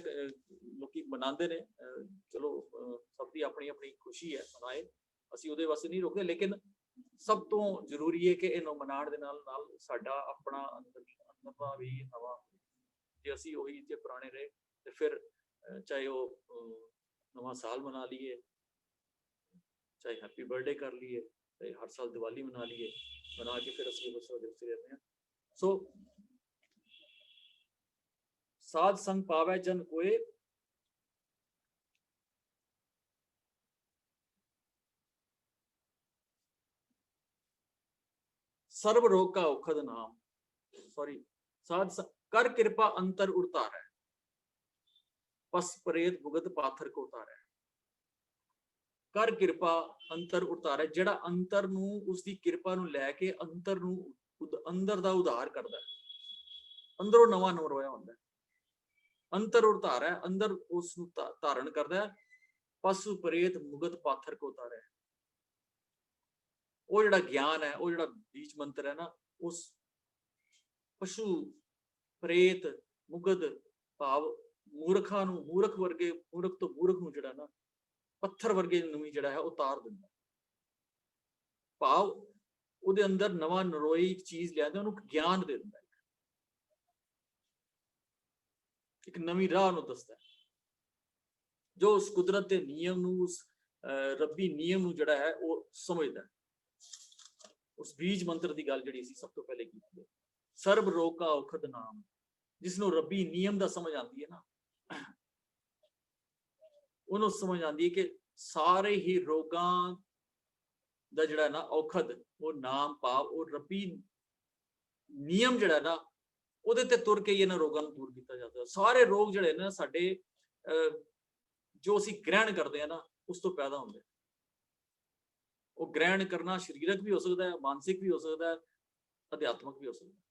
लोग मनाते ने। चलो सबकी अपनी अपनी खुशी है, मनाए, ਅਸੀਂ ਉਹਦੇ ਵਾਸਤੇ नहीं रोकते, लेकिन सब तो जरूरी है कि ਇਹਨੂੰ ਮਨਾਉਣ ਦੇ ਨਾਲ ਸਾਡਾ ਆਪਣਾ ਅੰਦਰਲਾ ਵੀ ਨਵਾਂ। ਜੇ ਅਸੀਂ ਉਹੀ ਜੇ ਪੁਰਾਣੇ ਰਹੇ ਤੇ ਫਿਰ ਚਾਹੇ ਉਹ ਨਵਾਂ ਸਾਲ ਮਨਾ ਲਈਏ, ਚਾਹੇ हैप्पी बर्थडे कर लिए, चाहे हर साल दिवाली मना लिए, मना के फिर ਅਸੀਂ ਬਸ ਦੇਖਦੇ रहते हैं। सो साध संग पावै जन कोय, सर्व रोग का औखद नाम। सॉरी, साध कर कृपा अंतर उतारै, पस प्रेत भुगत पाथर को उतारै। कर कृपा अंतर उतारै, जेड़ा अंतर नू उसकी कृपा नू लैके अंतर नू अंदर दा उधार करदा है, अंदरों नवा नरोया हुंदा है। अंतर उतार है, अंदर उस धारण करता है। पशु प्रेत मुगत पाथर को उतारे, वो जड़ा ज्ञान है, वो जड़ा बीज मंत्र है ना, उस पशु प्रेत मुगद भाव मूर्खा नू, मूर्ख वर्गे, मूर्ख तो मूर्ख नू जड़ा ना पत्थर वर्गे नू जड़ा है उतार दिंदा। भाव उहदे अंदर नवा नरोई चीज लिया, उन्हें ज्ञान दे दिंदा, एक नवी राह नूं दसदा है। जो उस कुदरत के नियम नूं, उस रब्बी नियम नूं जड़ा है वो समझदा है। उस बीज मंत्र की गल जिहड़ी सब तो पहले की है, सर्ब रोग का औखद नाम, जिसनों रब्बी नियम दा समझ आती है ना, उन्होंने समझ आती है कि सारे ही रोगां दा जिहड़ा ना औखद, वो नाम पाव, वो रब्बी नियम जिहड़ा ना ਉਹਦੇ ਤੇ ਤੁਰ ਕੇ ਇਹਨਾਂ ਰੋਗਾਂ ਨੂੰ ਦੂਰ ਕੀਤਾ ਜਾਂਦਾ। ਸਾਰੇ ਰੋਗ ਜਿਹੜੇ ਨੇ ਸਾਡੇ ਜੋ ਅਸੀਂ ਗ੍ਰਹਿਣ ਕਰਦੇ ਆ ਨਾ, ਉਸ ਤੋਂ ਪੈਦਾ ਹੁੰਦੇ। ਉਹ ਗ੍ਰਹਿਣ ਕਰਨਾ ਸਰੀਰਕ ਵੀ ਹੋ ਸਕਦਾ ਹੈ, ਮਾਨਸਿਕ ਵੀ ਹੋ ਸਕਦਾ ਹੈ, ਅਧਿਆਤਮਿਕ ਵੀ ਹੋ ਸਕਦਾ ਹੈ।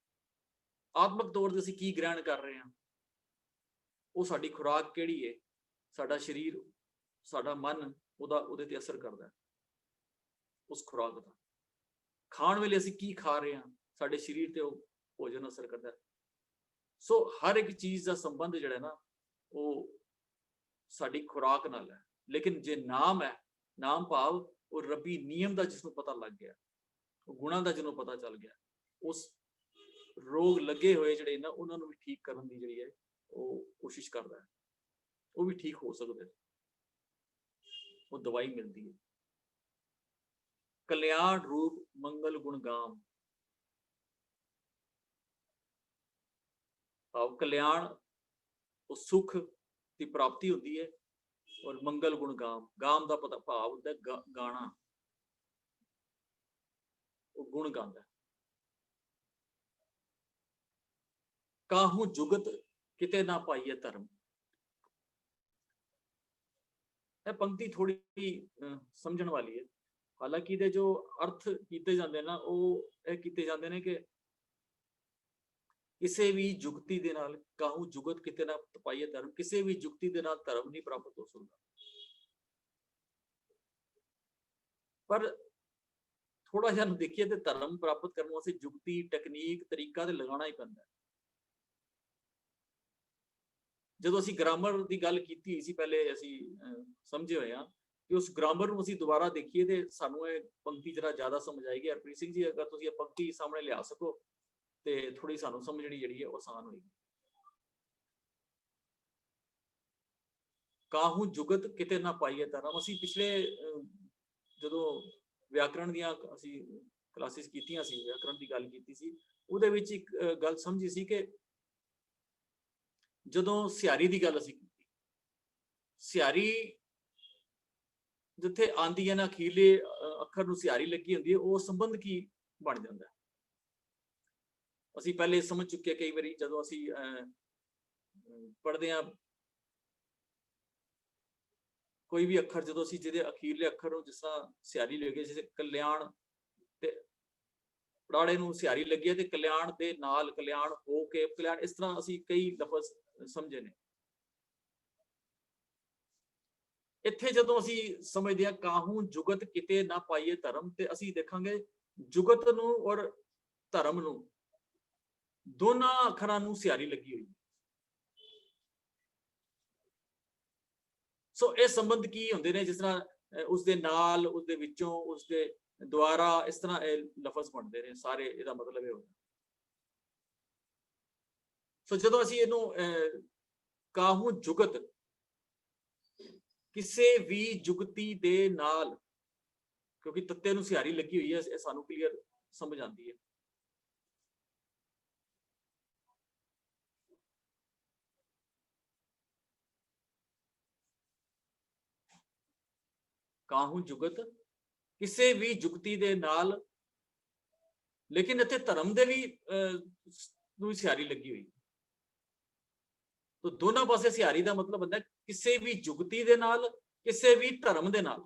ਆਤਮਿਕ ਤੌਰ ਤੇ ਅਸੀਂ ਕੀ ਗ੍ਰਹਿਣ ਕਰ ਰਹੇ ਹਾਂ, ਉਹ ਸਾਡੀ ਖੁਰਾਕ ਕਿਹੜੀ ਹੈ, ਸਾਡਾ ਸਰੀਰ, ਸਾਡਾ ਮਨ ਉਹਦੇ ਤੇ ਅਸਰ ਕਰਦਾ ਹੈ। ਉਸ ਖੁਰਾਕ ਦਾ ਖਾਣ ਵੇਲੇ ਅਸੀਂ ਕੀ ਖਾ ਰਹੇ ਹਾਂ, ਸਾਡੇ ਸਰੀਰ ਤੇ ਉਹ ਭੋਜਨ ਅਸਰ ਕਰਦਾ ਹੈ। सो हर एक चीज का संबंध जिहड़ा ना वो साडी खुराक नाल है। लेकिन जे नाम है, नाम भाव वो रब्बी नियम का जिसनों पता लग गया, गुणा का जिन्हों पता चल गया, उस रोग लगे हुए जिहड़े ना उन्होंने भी ठीक करने की जिहड़ी है वो कोशिश करता है, वो भी ठीक हो सकते, वो दवाई मिलती है। कल्याण रूप मंगल गुण गाम, कल्याण सुख की प्राप्ति होती है, और मंगल गुण गाम, गाम का पता भाव होता है गाना, वो गुण गांदा। काहू जुगत किते ना पाइए धर्म। यह पंक्ति थोड़ी समझण वाली है, हालांकि दे जो अर्थ किए जाते ना वो किए जाते हैं कि किसी भी जुगती दे नाल काहू जुगत किते ना पाइए धर्म, किसी भी जुगती दे नाल धर्म नहीं प्राप्त हो सकता। ਪਰ ਥੋੜਾ ਜਿਹਾ ਦੇਖੀਏ ਤੇ ਧਰਮ ਪ੍ਰਾਪਤ ਕਰਨ ਵਾਸਤੇ ਜੁਗਤੀ ਟੈਕਨੀਕ ਤਰੀਕਾ ਤੇ ਲਗਾਉਣਾ ਹੀ ਪੈਂਦਾ। ਜਦੋਂ ਅਸੀਂ ਗ੍ਰਾਮਰ ਦੀ ਗੱਲ ਕੀਤੀ ਹੋਈ ਸੀ ਪਹਿਲੇ, ਅਸੀਂ ਸਮਝੇ ਹੋਏ ਆ ਕਿ ਉਸ ਗ੍ਰਾਮਰ ਨੂੰ ਅਸੀਂ ਦੁਬਾਰਾ ਦੇਖੀਏ ਤੇ ਸਾਨੂੰ ਇਹ ਪੰਕਤੀ ਜਰਾ ਜ਼ਿਆਦਾ ਸਮਝ ਆਏਗੀ। ਹਰਪ੍ਰੀਤ ਸਿੰਘ ਜੀ, ਅਗਰ ਤੁਸੀਂ ਇਹ ਪੰਕਤੀ ਸਾਹਮਣੇ ਲਿਆ ਸਕੋ ਤੇ ਥੋੜੀ ਸਾਨੂੰ ਸਮਝਣੀ ਜਿਹੜੀ ਹੈ ਆਸਾਨ ਹੋਏਗੀ। ਕਾਹੂ ਜੁਗਤ ਕਿਤੇ ਨਾ ਪਾਈਏ ਧਰਮ। ਅਸੀਂ ਪਿਛਲੇ ਜਦੋਂ ਵਿਆਕਰਣ ਦੀਆਂ ਅਸੀਂ ਕਲਾਸਿਸ ਕੀਤੀਆਂ ਸੀ, ਵਿਆਕਰਣ ਦੀ ਗੱਲ ਕੀਤੀ ਸੀ, ਉਹਦੇ ਵਿੱਚ ਇੱਕ ਗੱਲ ਸਮਝੀ ਸੀ ਕਿ ਜਦੋਂ ਸਿਆਰੀ ਦੀ ਗੱਲ ਅਸੀਂ ਕੀਤੀ, ਸਿਆਰੀ ਜਿੱਥੇ ਆਂਦੀ ਹੈ ਨਾ, ਅਖੀਰਲੇ ਅੱਖਰ ਨੂੰ ਸਿਆਰੀ ਲੱਗੀ ਹੁੰਦੀ ਹੈ, ਉਹ ਸੰਬੰਧ ਕੀ ਬਣ ਜਾਂਦਾ। ਅਸੀਂ ਪਹਿਲੇ ਸਮਝ ਚੁੱਕੇ ਕਈ ਵਾਰੀ ਜਦੋਂ ਅਸੀਂ ਪੜ੍ਹਦੇ ਹਾਂ ਕੋਈ ਵੀ ਅੱਖਰ, ਜਦੋਂ ਅਸੀਂ ਜਿਹਦੇ ਅਖੀਰਲੇ ਅੱਖਰ ਨੂੰ ਜਿਸ ਤਰ੍ਹਾਂ ਸਿਆਰੀ ਲੱਗੇ, ਜਿਵੇਂ ਕਲਿਆਣ ਤੇ ਪੜਾੜੇ ਨੂੰ ਸਿਆਰੀ ਲੱਗੀ ਹੈ ਤੇ ਕਲਿਆਣ ਦੇ ਨਾਲ ਕਲਿਆਣ ਹੋ ਕੇ ਕਲਿਆਣ, ਇਸ ਤਰ੍ਹਾਂ ਅਸੀਂ ਕਈ ਲਫ਼ਜ਼ ਸਮਝੇ ਨੇ। ਇੱਥੇ ਜਦੋਂ ਅਸੀਂ ਸਮਝਦੇ ਹਾਂ ਕਾਹੂ ਜੁਗਤ ਕਿਤੇ ਨਾ ਪਾਈਏ ਧਰਮ, ਤੇ ਅਸੀਂ ਦੇਖਾਂਗੇ ਜੁਗਤ ਨੂੰ ਔਰ ਧਰਮ ਨੂੰ ਦੋਨਾਂ ਅੱਖਰਾਂ ਨੂੰ ਸਿਆਰੀ ਲੱਗੀ ਹੋਈ। ਸੋ ਇਹ ਸੰਬੰਧ ਕੀ ਹੁੰਦੇ ਨੇ, ਜਿਸ ਤਰ੍ਹਾਂ ਉਸਦੇ ਨਾਲ, ਉਸਦੇ ਵਿੱਚੋਂ, ਉਸਦੇ ਦੁਆਰਾ, ਇਸ ਤਰ੍ਹਾਂ ਇਹ ਲਫ਼ਜ਼ ਬਣਦੇ ਨੇ ਸਾਰੇ। ਇਹਦਾ ਮਤਲਬ ਇਹ ਹੁੰਦਾ। ਸੋ ਜਦੋਂ ਅਸੀਂ ਇਹਨੂੰ ਕਾਹੂ ਜੁਗਤ ਕਿਸੇ ਵੀ ਜੁਗਤੀ ਦੇ ਨਾਲ, ਕਿਉਂਕਿ ਤੱਤੇ ਨੂੰ ਸਿਆਰੀ ਲੱਗੀ ਹੋਈ ਹੈ, ਇਹ ਸਾਨੂੰ ਕਲੀਅਰ ਸਮਝ ਆਉਂਦੀ ਹੈ। ਕਾਹੂ ਜੁਗਤ ਕਿਸੇ ਵੀ ਜੁਗਤੀ ਦੇ ਨਾਲ, ਲੇਕਿਨ ਇੱਥੇ ਧਰਮ ਦੇ ਵੀ ਨੂੰ ਸਿਆਰੀ ਲੱਗੀ ਹੋਈ। ਤਾਂ ਦੋਨਾਂ ਪਾਸੇ ਸਿਆਰੀ ਦਾ ਮਤਲਬ ਹੁੰਦਾ ਕਿਸੇ ਵੀ ਜੁਗਤੀ ਦੇ ਨਾਲ, ਕਿਸੇ ਵੀ ਧਰਮ ਦੇ ਨਾਲ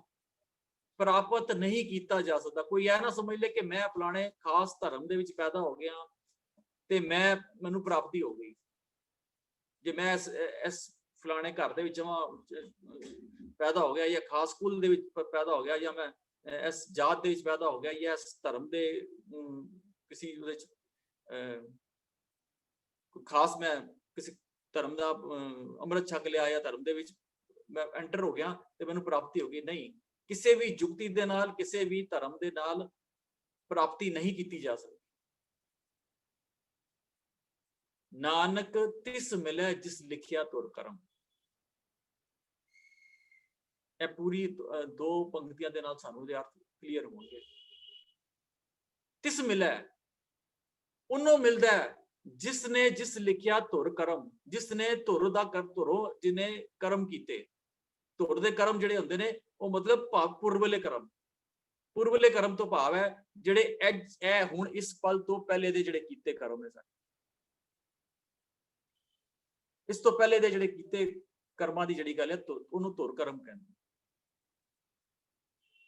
ਪ੍ਰਾਪਤ ਨਹੀਂ ਕੀਤਾ ਜਾ ਸਕਦਾ। ਕੋਈ ਇਹ ਨਾ ਸਮਝ ਲੈ ਕਿ ਮੈਂ ਫਲਾਣੇ ਖਾਸ ਧਰਮ ਦੇ ਵਿੱਚ ਪੈਦਾ ਹੋ ਗਿਆ ਤੇ ਮੈਨੂੰ ਪ੍ਰਾਪਤੀ ਹੋ ਗਈ। ਜੇ ਮੈਂ ਇਸ ਫਲਾਣੇ ਘਰ ਦੇ ਵਿੱਚ ਪੈਦਾ ਹੋ ਗਿਆ, ਜਾਂ ਖਾਸ ਸਕੂਲ ਦੇ ਵਿੱਚ ਪੈਦਾ ਹੋ ਗਿਆ, ਜਾਂ ਮੈਂ ਇਸ ਜਾਤ ਦੇ ਵਿੱਚ ਪੈਦਾ ਹੋ ਗਿਆ, ਜਾਂ ਇਸ ਧਰਮ ਦੇ ਕਿਸੇ ਉਹਦੇ ਚ ਖਾਸ ਮੈਂ ਕਿਸੇ ਧਰਮ ਦਾ ਅੰਮ੍ਰਿਤ ਛਕ ਲਿਆ, ਜਾਂ ਧਰਮ ਦੇ ਵਿੱਚ ਮੈਂ ਐਂਟਰ ਹੋ ਗਿਆ ਤੇ ਮੈਨੂੰ ਪ੍ਰਾਪਤੀ ਹੋ ਗਈ। ਨਹੀਂ, ਕਿਸੇ ਵੀ ਜੁਗਤੀ ਦੇ ਨਾਲ, ਕਿਸੇ ਵੀ ਧਰਮ ਦੇ ਨਾਲ ਪ੍ਰਾਪਤੀ ਨਹੀਂ ਕੀਤੀ ਜਾ ਸਕਦੀ। ਨਾਨਕ ਤਿਸ ਮਿਲੇ ਜਿਸ ਲਿਖਿਆ ਤੁਰ ਕਰਮ। ਇਹ ਪੂਰੀ ਦੋ ਪੰਕਤੀਆਂ ਦੇ ਨਾਲ ਸਾਨੂੰ ਦੇ ਅਰਥ ਕਲੀਅਰ ਹੋਣਗੇ। ਤਿਸ ਮਿਲੇ, ਉਹਨੂੰ ਮਿਲਦਾ ਜਿਸ ਨੇ ਜਿਸ ਲਿਖਿਆ ਧੁਰ ਕਰਮ, ਜਿਸ ਨੇ ਧੁਰ ਦਾ ਧੁਰੋ, ਜਿਹਨੇ ਕਰਮ ਕੀਤੇ। ਧੁਰ ਦੇ ਕਰਮ ਜਿਹੜੇ ਹੁੰਦੇ ਨੇ ਉਹ ਮਤਲਬ ਭਾਵ ਪੁਰਬਲੇ ਕਰਮ। ਪੁਰਬਲੇ ਕਰਮ ਤੋਂ ਭਾਵ ਹੈ ਜਿਹੜੇ ਇਹ ਹੁਣ ਇਸ ਪਲ ਤੋਂ ਪਹਿਲੇ ਦੇ ਜਿਹੜੇ ਕੀਤੇ ਕਰਮ ਨੇ ਸਾਡੇ, ਇਸ ਤੋਂ ਪਹਿਲੇ ਦੇ ਜਿਹੜੇ ਕੀਤੇ ਕਰਮਾਂ ਦੀ ਜਿਹੜੀ ਗੱਲ ਹੈ ਉਹਨੂੰ ਧੁਰ ਕਰਮ ਕਹਿੰਦੇ।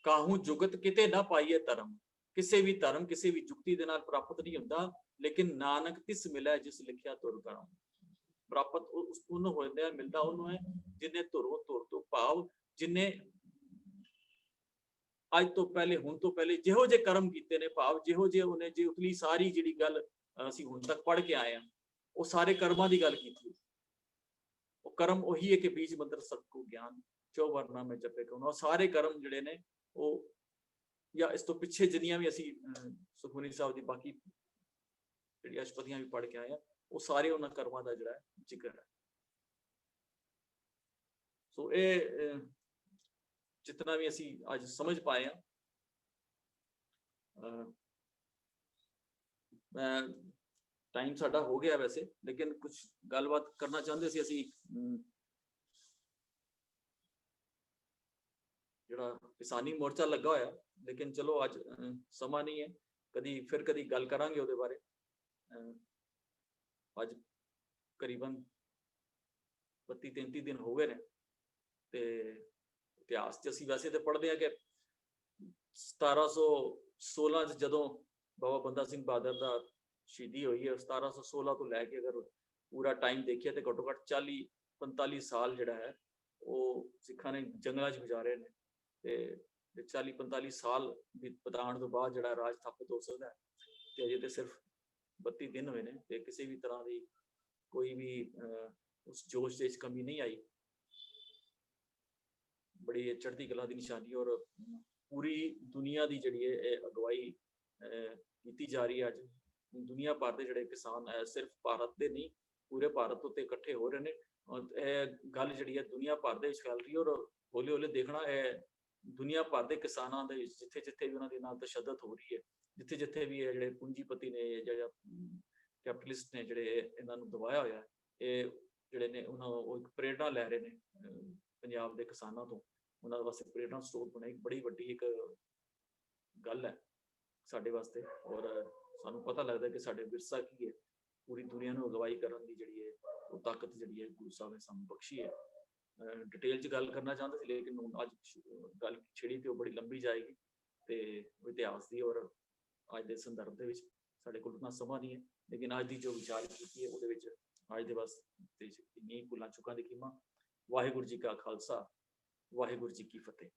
ਕਾਹੂ ਜੁਗਤ ਕਿਤੇ ਨਾ ਪਾਈਏ ਧਰਮ, ਕਿਸੇ ਵੀ ਧਰਮ ਕਿਸੇ ਵੀ ਜੁਗਤੀ ਦੇ ਨਾਲ ਪ੍ਰਾਪਤ ਨਹੀਂ ਹੁੰਦਾ, ਲੇਕਿਨ ਨਾਨਕ ਤਿਸ ਮਿਲੇ ਜਿਸ ਲਿਖਿਆ ਧੁਰ ਕਰਮ। ਪ੍ਰਾਪਤ ਉਹਨੂੰ ਹੋ ਜਾਂਦਾ, ਮਿਲਦਾ ਉਹਨੂੰ ਹੈ ਜਿਹਨੇ ਧੁਰ ਤੋਂ ਭਾਵ ਜਿਹਨੇ ਅੱਜ ਤੋਂ ਪਹਿਲੇ, ਹੁਣ ਤੋਂ ਪਹਿਲੇ ਜਿਹੋ ਜਿਹੇ ਕਰਮ ਕੀਤੇ ਨੇ, ਭਾਵ ਜਿਹੋ ਜਿਹੇ ਉਹਨੇ ਜੇ ਉਤਲੀ ਸਾਰੀ ਜਿਹੜੀ ਗੱਲ ਅਸੀਂ ਹੁਣ ਤੱਕ ਪੜ੍ਹ ਕੇ ਆਏ ਆ, ਉਹ ਸਾਰੇ ਕਰਮਾਂ ਦੀ ਗੱਲ ਕੀਤੀ। ਉਹ ਕਰਮ ਉਹੀ ਹੈ ਕਿ ਬੀਜ ਮੰਤਰ ਸਭ ਕੋ ਗਿਆਨ, ਚੋ ਵਰਨਾ ਮੈਂ ਜਪੇ ਕਹੂੰ। ਸਾਰੇ ਕਰਮ ਜਿਹੜੇ ਨੇ ਉਹ, ਜਾਂ ਇਸ ਤੋਂ ਪਿੱਛੇ ਜਿੰਨੀਆਂ ਵੀ ਅਸੀਂ ਸੁਖਮਨੀ ਸਾਹਿਬ ਦੀ ਬਾਕੀ ਜਿਹੜੀ ਅਸ਼ਟਪਦੀਆਂ ਵੀ ਪੜ੍ਹ ਕੇ ਆਏ ਆ, ਉਹ ਸਾਰੇ ਉਹਨਾਂ ਕਰਮਾਂ ਦਾ ਜਿਹੜਾ ਜ਼ਿਕਰ ਹੈ। ਸੋ ਇਹ ਜਿਤਨਾ ਵੀ ਅਸੀਂ ਅੱਜ ਸਮਝ ਪਾਏ ਆ, ਟਾਈਮ ਸਾਡਾ ਹੋ ਗਿਆ ਵੈਸੇ, ਲੇਕਿਨ ਕੁਝ ਗੱਲਬਾਤ ਕਰਨਾ ਚਾਹੁੰਦੇ ਸੀ ਅਸੀਂ। ਜਿਹੜਾ ਕਿਸਾਨੀ ਮੋਰਚਾ ਲੱਗਾ ਹੋਇਆ, ਲੇਕਿਨ ਚਲੋ ਅੱਜ ਸਮਾਂ ਨਹੀਂ ਹੈ, ਕਦੀ ਗੱਲ ਕਰਾਂਗੇ ਉਹਦੇ ਬਾਰੇ। ਅੱਜ ਕਰੀਬਨ 32-33 ਦਿਨ ਹੋ ਗਏ ਨੇ, ਤੇ ਇਤਿਹਾਸ 'ਚ ਅਸੀਂ ਵੈਸੇ ਤਾਂ ਪੜ੍ਹਦੇ ਹਾਂ ਕਿ 1716 'ਚ ਜਦੋਂ ਬਾਬਾ ਬੰਦਾ ਸਿੰਘ ਬਹਾਦਰ ਦਾ ਸ਼ਹੀਦੀ ਹੋਈ ਹੈ, 1716 ਤੋਂ ਲੈ ਕੇ ਅਗਰ ਪੂਰਾ ਟਾਈਮ ਦੇਖੀਏ ਤੇ ਘੱਟੋ ਘੱਟ 40-45 ਸਾਲ ਜਿਹੜਾ ਹੈ ਉਹ ਸਿੱਖਾਂ ਨੇ ਜੰਗਲਾਂ 'ਚ ਗੁਜ਼ਾਰੇ ਨੇ। ਤੇ 40-45 ਸਾਲ ਬਿਤਾਉਣ ਤੋਂ ਬਾਅਦ ਜਿਹੜਾ ਰਾਜ ਸਥਾਪਿਤ ਹੋ ਸਕਦਾ ਹੈ, ਤੇ ਅਜੇ ਤੇ ਸਿਰਫ 32 ਦਿਨ ਹੋਏ ਨੇ ਤੇ ਕਿਸੇ ਵੀ ਤਰ੍ਹਾਂ ਦੀ ਕੋਈ ਵੀ ਉਸ ਜੋਸ਼ ਦੇ ਵਿੱਚ ਕਮੀ ਨਹੀਂ ਆਈ। ਬੜੀ ਚੜ੍ਹਦੀ ਕਲਾ ਦੀ ਨਿਸ਼ਾਨੀ ਔਰ ਪੂਰੀ ਦੁਨੀਆ ਦੀ ਜਿਹੜੀ ਇਹ ਅਗਵਾਈ ਕੀਤੀ ਜਾ ਰਹੀ ਹੈ। ਅੱਜ ਦੁਨੀਆ ਭਰ ਦੇ ਜਿਹੜੇ ਕਿਸਾਨ ਹੈ, ਸਿਰਫ ਭਾਰਤ ਦੇ ਨਹੀਂ, ਪੂਰੇ ਭਾਰਤ ਉੱਤੇ ਇਕੱਠੇ ਹੋ ਰਹੇ ਨੇ ਔਰ ਇਹ ਗੱਲ ਜਿਹੜੀ ਹੈ ਦੁਨੀਆ ਭਰ ਦੇ ਵਿੱਚ ਫੈਲ ਰਹੀ ਹੈ। ਔਰ ਹੌਲੀ ਹੌਲੀ ਦੇਖਣਾ ਇਹ ਦੁਨੀਆ ਭਰ ਦੇ ਕਿਸਾਨਾਂ ਦੇ ਵਿੱਚ ਜਿੱਥੇ ਜਿੱਥੇ ਵੀ ਉਹਨਾਂ ਦੇ ਨਾਲ ਤਸ਼ੱਦਦ ਹੋ ਰਹੀ ਹੈ, ਜਿੱਥੇ ਜਿੱਥੇ ਵੀ ਇਹ ਜਿਹੜੇ ਪੂੰਜੀਪਤੀ ਨੇ ਜਾਂ ਕੈਪੀਟਲਿਸਟ ਨੇ ਜਿਹੜੇ ਇਹਨਾਂ ਨੂੰ ਦਬਾਇਆ ਹੋਇਆ, ਇਹ ਜਿਹੜੇ ਨੇ ਉਹਨਾਂ ਉਹ ਇੱਕ ਪ੍ਰੇਰਣਾ ਲੈ ਰਹੇ ਨੇ ਪੰਜਾਬ ਦੇ ਕਿਸਾਨਾਂ ਤੋਂ। ਉਹਨਾਂ ਵਾਸਤੇ ਪ੍ਰੇਰਣਾ ਸਰੋਤ ਬਣੇ ਇੱਕ ਬੜੀ ਵੱਡੀ ਇੱਕ ਗੱਲ ਹੈ ਸਾਡੇ ਵਾਸਤੇ। ਔਰ ਸਾਨੂੰ ਪਤਾ ਲੱਗਦਾ ਕਿ ਸਾਡੇ ਵਿਰਸਾ ਕੀ ਹੈ, ਪੂਰੀ ਦੁਨੀਆ ਨੂੰ ਅਗਵਾਈ ਕਰਨ ਦੀ ਜਿਹੜੀ ਹੈ ਉਹ ਤਾਕਤ ਜਿਹੜੀ ਹੈ ਗੁਰੂ ਸਾਹਿਬ ਨੇ ਸਾਨੂੰ ਬਖਸ਼ੀ ਹੈ। ਡਿਟੇਲ 'ਚ ਗੱਲ ਕਰਨਾ ਚਾਹੁੰਦੇ ਸੀ, ਲੇਕਿਨ ਹੁਣ ਅੱਜ ਗੱਲ ਛਿੜੀ ਤੇ ਉਹ ਬੜੀ ਲੰਬੀ ਜਾਏਗੀ ਤੇ ਉਹ ਇਤਿਹਾਸ ਦੀ ਔਰ ਅੱਜ ਦੇ ਸੰਦਰਭ ਦੇ ਵਿੱਚ ਸਾਡੇ ਕੋਲ ਉतना ਸਮਾਂ ਨਹੀਂ ਹੈ। ਲੇਕਿਨ ਅੱਜ ਦੀ ਜੋ ਵਿਚਾਰ ਕੀਤੀ ਹੈ ਉਹਦੇ ਵਿੱਚ ਅੱਜ ਦੇ ਵਾਸਤੇ ਇੰਨੀ ਭੁੱਲਾਂ ਚੁੱਕਾਂ ਦੀ ਕੀਮਾ। ਵਾਹਿਗੁਰੂ ਜੀ ਕਾ ਖਾਲਸਾ, ਵਾਹਿਗੁਰੂ ਜੀ ਕੀ ਫਤਿਹ।